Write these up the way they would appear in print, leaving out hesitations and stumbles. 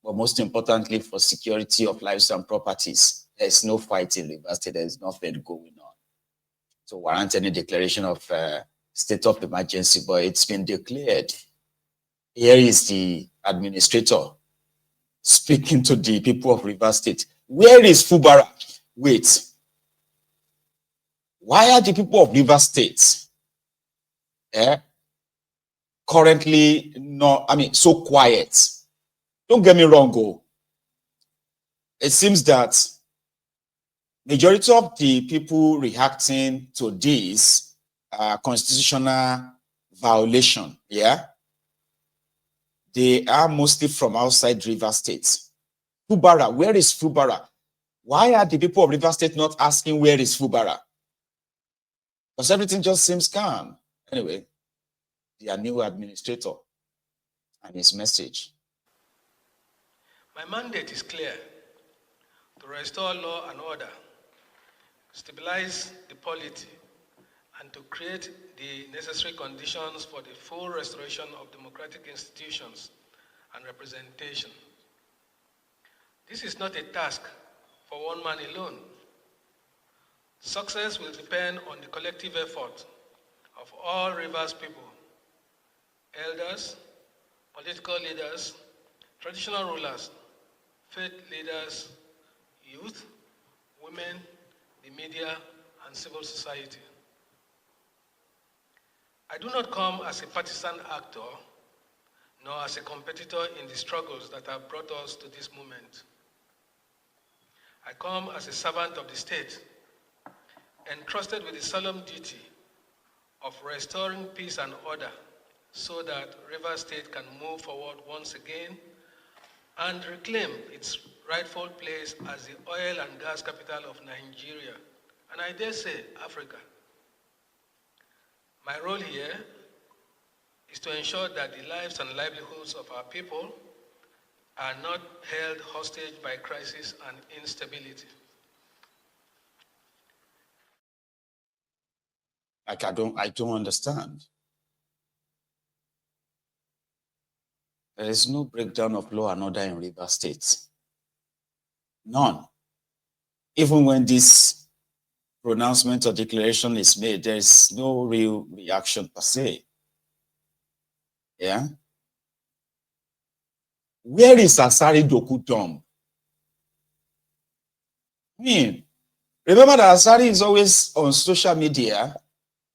but most importantly, for security of lives and properties. There's no fight in Rivers State. There's nothing going on to warrant any declaration of state of emergency, but it's been declared. Here is the administrator speaking to the people of Rivers State. Where is Fubara? Wait. Why are the people of Rivers State currently so quiet? Don't get me wrong, go. It seems that majority of the people reacting to this constitutional violation, they are mostly from outside Rivers State. Fubara, where is Fubara? Why are the people of Rivers State not asking where is Fubara? Because everything just seems calm. Anyway, their new administrator and his message. My mandate is clear: to restore law and order, stabilize the polity, and to create the necessary conditions for the full restoration of democratic institutions and representation. This is not a task for one man alone. Success will depend on the collective effort of all Rivers people, elders, political leaders, traditional rulers, faith leaders, youth, women, the media, and civil society. I do not come as a partisan actor, nor as a competitor in the struggles that have brought us to this moment. I come as a servant of the state, entrusted with the solemn duty of restoring peace and order so that Rivers State can move forward once again and reclaim its rightful place as the oil and gas capital of Nigeria, and I dare say Africa. My role here is to ensure that the lives and livelihoods of our people are not held hostage by crisis and instability. Like, I don't understand. There is no breakdown of law and order in Rivers State. None. Even when this pronouncement or declaration is made, there is no real reaction per se. Yeah? Where is Asari Dokudom? Remember that Asari is always on social media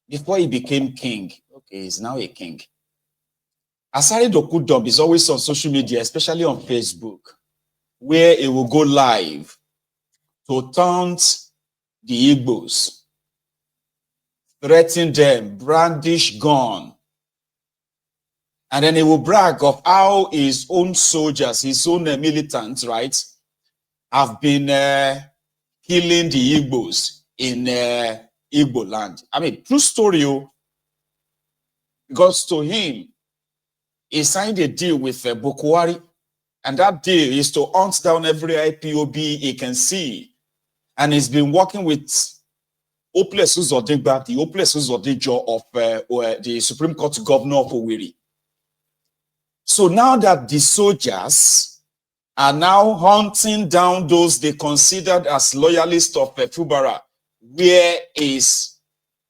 before he became king. Okay, he's now a king. Asari Dokudom is always on social media, especially on Facebook, where he will go live to taunt the Igbos, threaten them, brandish gun, and then he will brag of how his own soldiers, his own militants, right, have been killing the Igbos in Igbo land. I mean, true story, because to him, he signed a deal with Bokwari, and that deal is to hunt down every IPOB he can see. And he's been working with Oples Uzodingba, the Oples Uzodinjo of the Supreme Court Governor of Owerri. So now that the soldiers are now hunting down those they considered as loyalists of Fubara, where is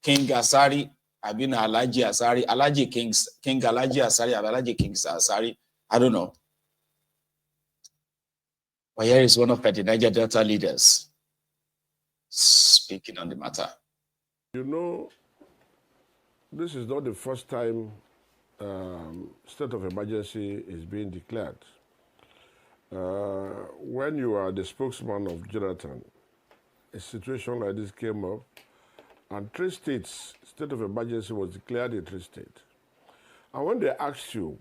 King Asari? I've been Alaji Asari, Alaji Kings, King Alaji Asari, Alaji Kings Asari. I don't know. But here is one of the Niger Delta leaders speaking on the matter. You know, this is not the first time state of emergency is being declared. When you are the spokesman of Jonathan, a situation like this came up, and 3 states, state of emergency was declared in 3 states. And when they asked you,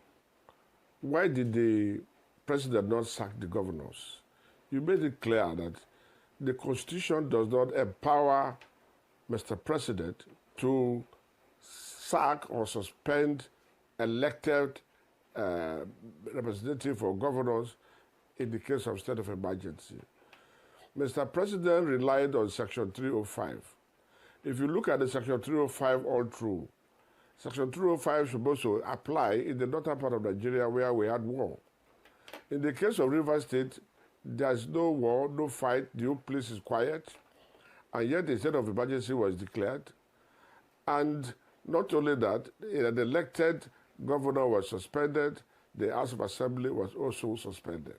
why did the president not sack the governors? You made it clear that the Constitution does not empower Mr. President to sack or suspend elected representative or governors in the case of state of emergency. Mr. President relied on Section 305. If you look at the Section 305 all through, Section 305 is supposed to apply in the northern part of Nigeria where we had war. In the case of Rivers State, there's no war, no fight, the whole place is quiet, and yet a state of emergency was declared. And not only that, an elected governor was suspended, the House of Assembly was also suspended.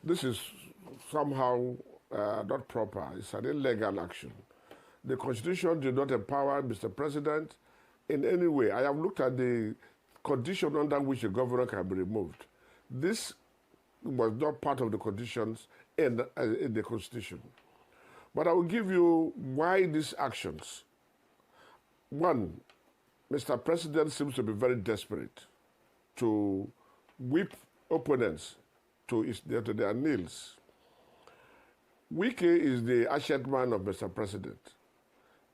This is somehow not proper. It's an illegal action. The Constitution did not empower Mr. President in any way. I have looked at the condition under which a governor can be removed. This was not part of the conditions in the Constitution. But I will give you why these actions. One, Mr. President seems to be very desperate to whip opponents to their knees. Wike is the asset man of Mr. President.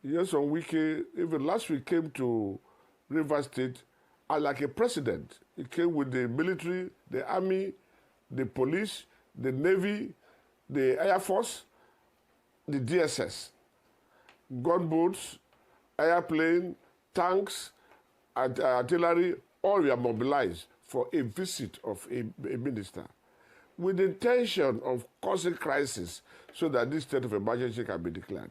Yes, on Wike, even last week came to Rivers State like a president. He came with the military, the army, the police, the navy, the air force, the DSS, gunboats, airplane, tanks, artillery, all were mobilized for a visit of a minister with the intention of causing crisis so that this state of emergency can be declared.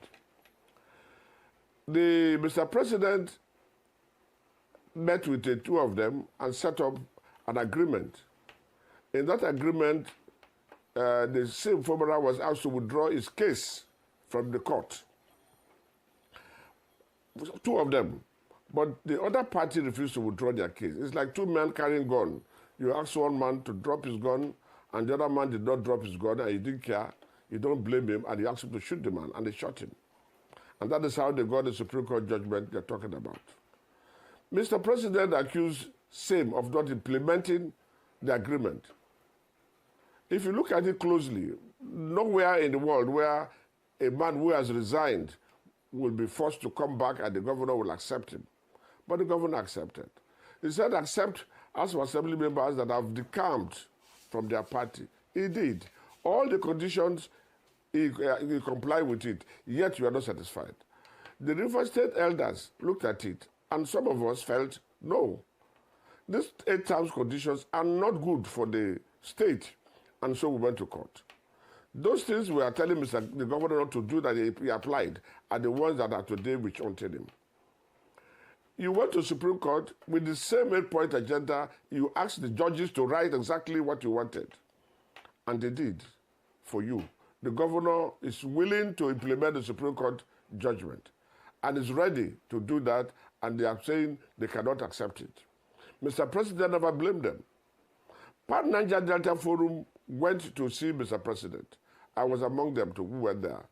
Mr. President met with the two of them and set up an agreement. In that agreement, the same Fomara was asked to withdraw his case from the court. Two of them. But the other party refused to withdraw their case. It's like two men carrying gun. You ask one man to drop his gun, and the other man did not drop his gun, and he didn't care. You don't blame him, and you ask him to shoot the man, and they shot him. And that is how they got the Supreme Court judgment they're talking about. Mr. President accused SAME of not implementing the agreement. If you look at it closely, nowhere in the world where a man who has resigned will be forced to come back and the governor will accept him. But the governor accepted. He said accept House of Assembly members that have decamped from their party. He did. All the conditions, he complied with it, yet you are not satisfied. The River State elders looked at it, and some of us felt, no, these 8 times conditions are not good for the state, and so we went to court. Those things we are telling the governor not to do that he applied are the ones that are today which haunted him. You went to Supreme Court with the same 8-point agenda. You asked the judges to write exactly what you wanted. And they did for you. The governor is willing to implement the Supreme Court judgment and is ready to do that, and they are saying they cannot accept it. Mr. President never blamed them. Pan Niger Delta Forum went to see Mr. President. I was among them who went there.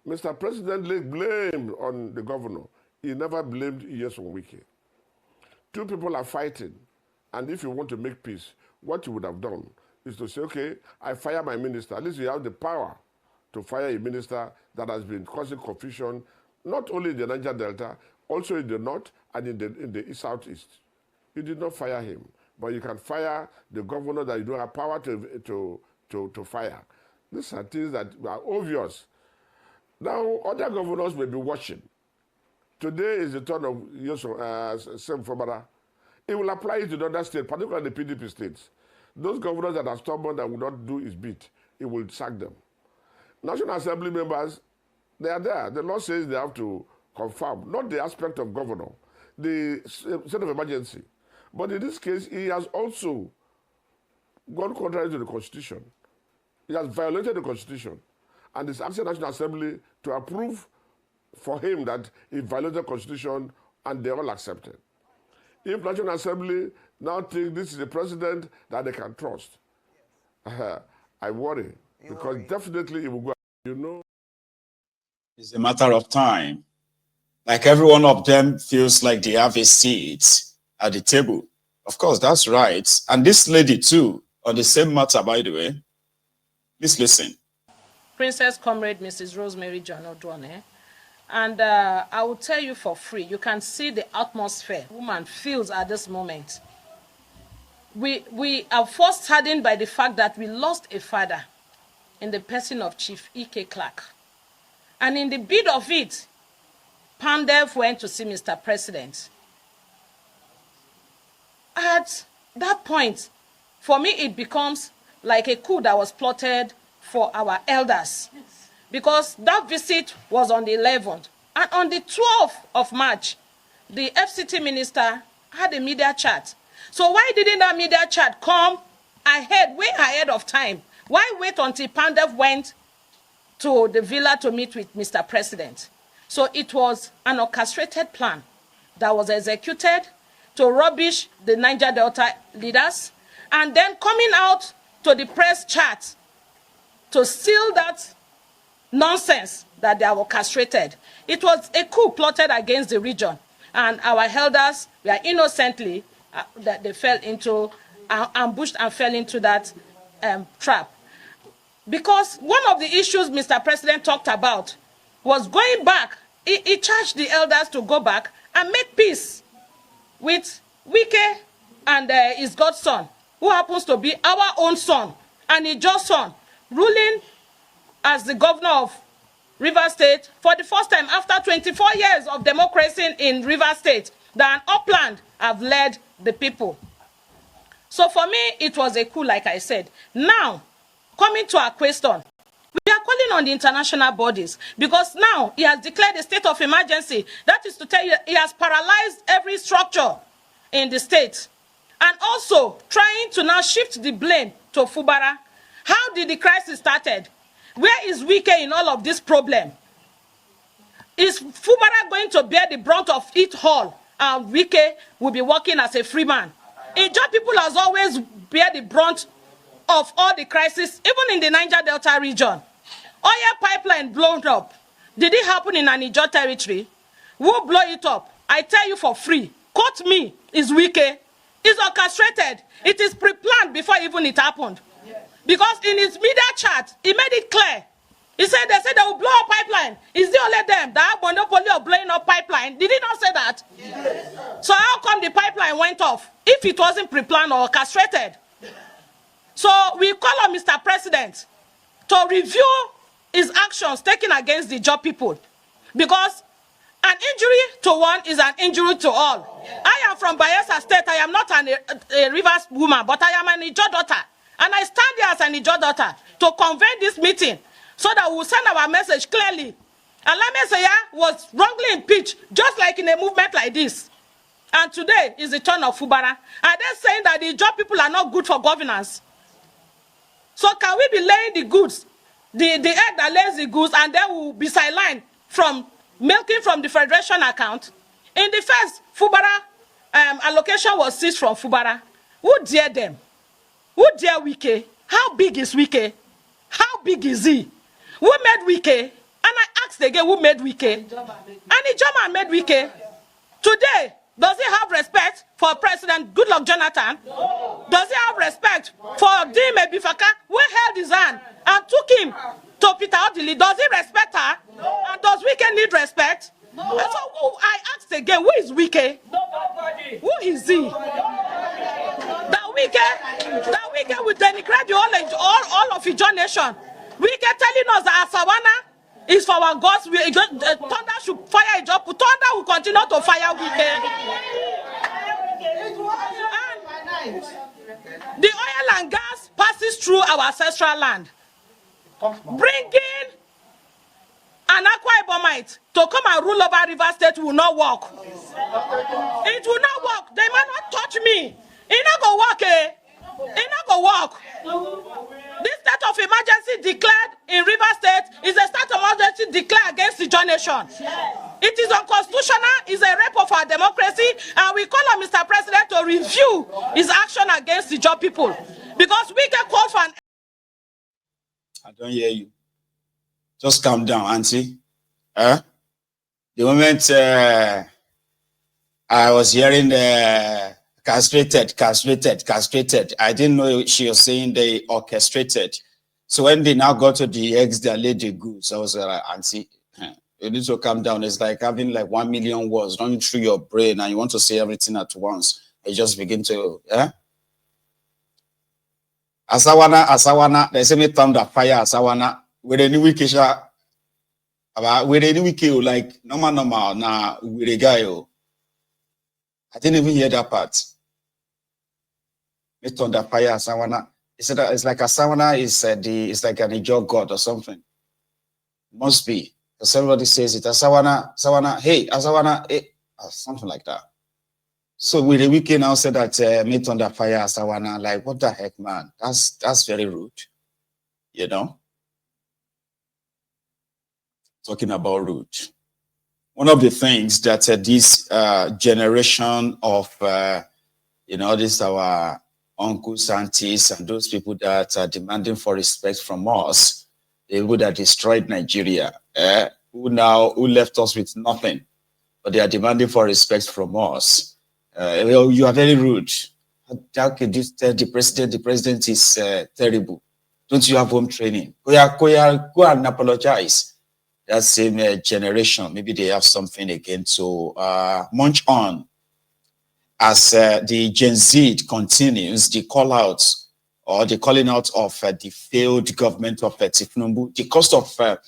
Mr. President laid blame on the governor. He never blamed Nyesom Wike. Two people are fighting, and if you want to make peace, what you would have done is to say, okay, I fire my minister. At least you have the power to fire a minister that has been causing confusion, not only in the Niger Delta, also in the north and in the southeast. You did not fire him, but you can fire the governor that you don't have power to fire. These are things that are obvious. Now, other governors may be watching. Today is the turn of Sam Fomara. He will apply it to the other states, particularly the PDP states. Those governors that are stubborn that will not do his bit, he will sack them. National Assembly members, they are there. The law says they have to confirm, not the aspect of governor, the state of emergency. But in this case, he has also gone contrary to the Constitution. He has violated the Constitution and is asking the National Assembly to approve for him that he violated the Constitution, and they all accepted. If National Assembly now think this is the president that they can trust, I worry, because definitely it will go, you know. It's a matter of time. Like every one of them feels like they have a seat at the table. Of course, that's right. And this lady too, on the same matter, by the way. Please listen. Princess Comrade Mrs. Rosemary John Odwane. And I will tell you for free, you can see the atmosphere woman feels at this moment. We are first saddened by the fact that we lost a father in the person of Chief E.K. Clark. And in the bid of it, Pandev went to see Mr. President. At that point, for me, it becomes like a coup that was plotted for our elders. Because that visit was on the 11th. And on the 12th of March, the FCT minister had a media chat. So why didn't that media chat come ahead, way ahead of time? Why wait until Pandev went to the villa to meet with Mr. President? So it was an orchestrated plan that was executed to rubbish the Niger Delta leaders and then coming out to the press chat to seal that nonsense that they have orchestrated. It was a coup plotted against the region, and our elders were innocently that they fell into ambushed and fell into that trap. Because one of the issues Mr. President talked about was going back. He charged the elders to go back and make peace with Wike and his godson, who happens to be our own son and his just son, ruling as the governor of Rivers State for the first time after 24 years of democracy in Rivers State, that an upland have led the people. So for me, it was a coup, like I said. Now, coming to our question, we are calling on the international bodies because now he has declared a state of emergency. That is to tell you he has paralyzed every structure in the state. And also trying to now shift the blame to Fubara. How did the crisis started? Where is Wike in all of this problem? Is Fubara going to bear the brunt of it all? And Wike will be working as a free man. Ijaw people has always bear the brunt of all the crises, even in the Niger Delta region. Oil pipeline blown up. Did it happen in an Ijaw territory? Who blow it up? I tell you for free. Quote me, is Wike. It's orchestrated. It is pre-planned before even it happened. Because in his media chat, he made it clear. He said they will blow up pipeline. Is the only them that have monopoly of blowing up pipeline? Did he not say that? Yes. So how come the pipeline went off if it wasn't pre-planned or orchestrated? So we call on Mr. President to review his actions taken against the job people. Because an injury to one is an injury to all. I am from Bayelsa State. I am not a Rivers woman, but I am an Ijaw daughter. And I stand here as an Ijaw daughter to convene this meeting so that we will send our message clearly. Alame Seya was wrongly impeached, just like in a movement like this. And today is the turn of Fubara. Are they saying that the Ijaw people are not good for governance? So can we be laying the goods, the egg that lays the goods, and then we will be sidelined from milking from the federation account? In the first, Fubara allocation was seized from Fubara. Who dare them? Who dare Wike? How big is Wike? How big is he? Who made Wike? And I asked again, who made Wike? And Ijoma made Wike. Today, does he have respect for President Goodluck Jonathan? No. Does he have respect for Dime Bifaka, who held his hand and took him to Peter Odili? Does he respect her? No. And does Wike need respect? No. And so I asked again, who is Wike? Nobody. Who is he? That Wike will denigrate the all of Ijaw nation. Wike telling us that Asawana is for our gods. Thunder should fire Ijaw. Thunder will continue to fire Wike. The oil and gas passes through our ancestral land. Bringing an Akwa Ibomite to come and rule over Rivers State will not work. It will not work. They might not touch me. It not go work, eh? It not go work. This state of emergency declared in Rivers State is a state of emergency declared against the Ijaw nation. It is unconstitutional, it's a rape of our democracy, and we call on Mr. President to review his action against the Ijaw people. Because we can call for an... I don't hear you. Just calm down, Auntie. The moment I was hearing castrated. I didn't know she was saying they orchestrated. So when they now got to the eggs that laid the goose, I was like, Auntie, you need to calm down. It's like having like 1 million words running through your brain and you want to say everything at once. You just begin to, Asawana, they say me thunder fire, Asawana. With any wikisha, with any wiki, like normal, na with a guy. I didn't even hear that part. Me thunder fire, Asawana. It's like Asawana is it's like an Ijo god or something. Must be. Because everybody says it. Asawana, hey, Asawana, hey, something like that. So with the weekend now said that meet under fire Asawana, like what the heck, man? That's very rude. You know? Talking about rude. One of the things that this generation of this our uncles, aunties, and those people that are demanding for respect from us, the people that destroyed Nigeria, who left us with nothing, but they are demanding for respect from us. You are very rude. How can you tell the president is terrible? Don't you have home training? Go and apologize. That same generation, maybe they have something again to munch on. As the Gen Z continues, the call out or the calling out of the failed government of Tinubu, the cost of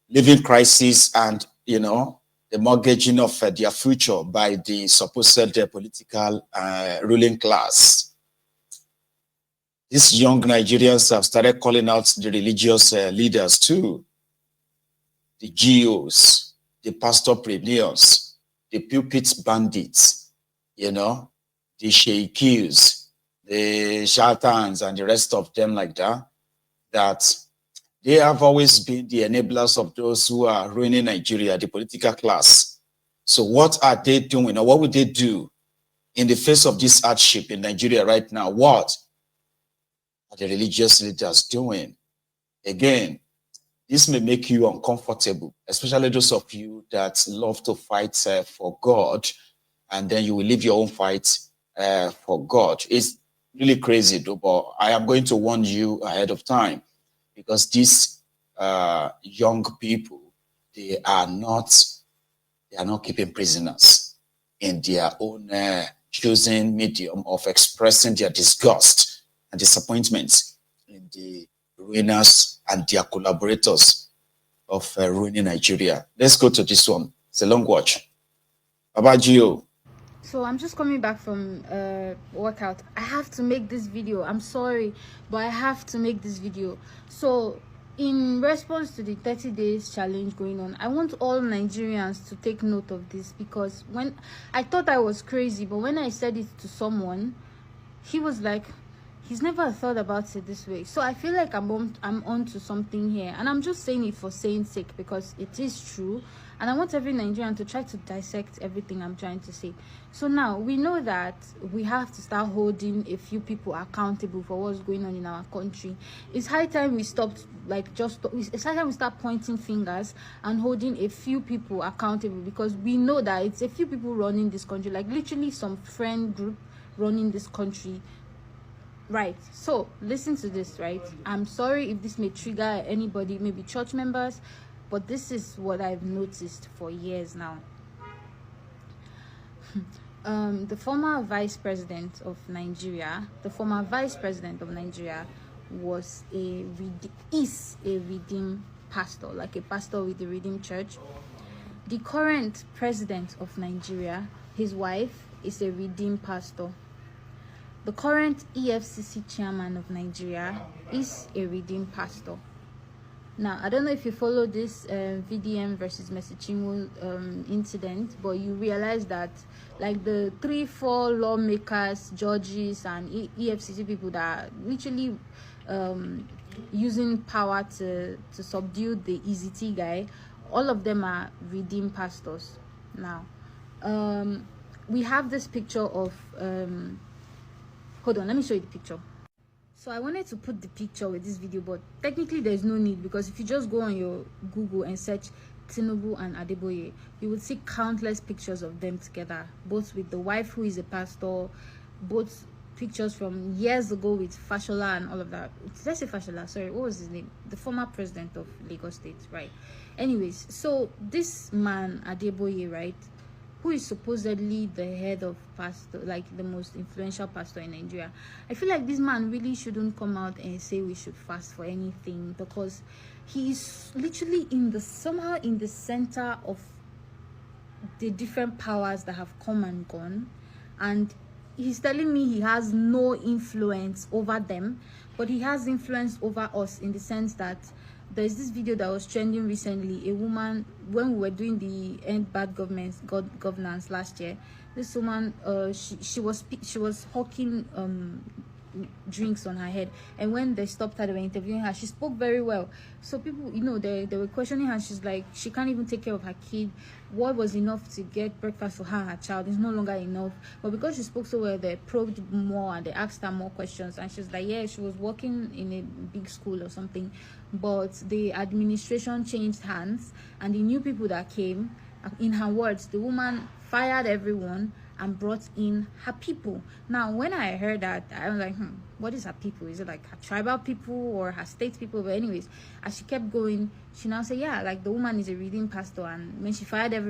living crisis and, the mortgaging of their future by the supposed political ruling class. These young Nigerians have started calling out the religious leaders too. The GOs, the pastorpreneurs, the pulpit bandits, the sheikhs, the shartans, and the rest of them like that they have always been the enablers of those who are ruining Nigeria, the political class. So what are they doing, or what would they do in the face of this hardship in Nigeria right now? What are the religious leaders doing? Again, this may make you uncomfortable, especially those of you that love to fight for God, and then you will leave your own fight for God. It's really crazy, though, but I am going to warn you ahead of time, because these young people, they are not keeping prisoners in their own chosen medium of expressing their disgust and disappointment in the ruiners and their collaborators of ruining Nigeria. Let's go to this one. It's a long watch. Babajio. So I'm just coming back from workout. I have to make this video. I'm sorry, but I have to make this video. So in response to the 30 days challenge going on, I want all Nigerians to take note of this, because when I thought I was crazy, but when I said it to someone, he was like, he's never thought about it this way. So I feel like I'm on to something here, and I'm just saying it for saying sake, because it is true, and I want every Nigerian to try to dissect everything I'm trying to say. So now we know that we have to start holding a few people accountable for what's going on in our country. It's high time we stopped, it's high time we start pointing fingers and holding a few people accountable, because we know that it's a few people running this country, like literally some friend group running this country. Right, so listen to this, right? I'm sorry if this may trigger anybody, maybe church members, but this is what I've noticed for years now. The former vice president of Nigeria is a redeemed pastor, like a pastor with the Redeemed Church. The current president of Nigeria, his wife, is a redeemed pastor. The current EFCC chairman of Nigeria is a redeemed pastor. Now, I don't know if you follow this VDM versus Mesichinwo incident, but you realize that like the 3-4 lawmakers, judges, and EFCC people that are literally using power to subdue the EZT guy, all of them are redeemed pastors. Now, we have this picture of... hold on, let me show you the picture. So I wanted to put the picture with this video, but technically there's no need, because if you just go on your Google and search Tinubu and Adeboye, you will see countless pictures of them together, both with the wife who is a pastor, both pictures from years ago with Fashola and all of that. Did I say Fashola? Sorry, what was his name? The former president of Lagos State, right? Anyways, so this man Adeboye, right, who is supposedly the head of pastor, like the most influential pastor in Nigeria, I feel like this man really shouldn't come out and say we should fast for anything, because he is literally somehow in the center of the different powers that have come and gone, and he's telling me he has no influence over them, but he has influence over us in the sense that there's this video that was trending recently. A woman, when we were doing the End Bad Governance last year, this woman, she was hawking drinks on her head, and when they stopped her, they were interviewing her. She spoke very well, so people, you know, they were questioning her. She's like, she can't even take care of her kid. What was enough to get breakfast for her and her child is no longer enough. But because she spoke so well, they probed more and they asked her more questions, and she's like, yeah, she was working in a big school or something, but the administration changed hands and the new people that came, in her words, the woman fired everyone and brought in her people. Now, when I heard that, I was like, what is her people? Is it like her tribal people or her state people? But anyways, as she kept going, she now said, yeah, like the woman is a redeemed pastor, and when she fired everyone,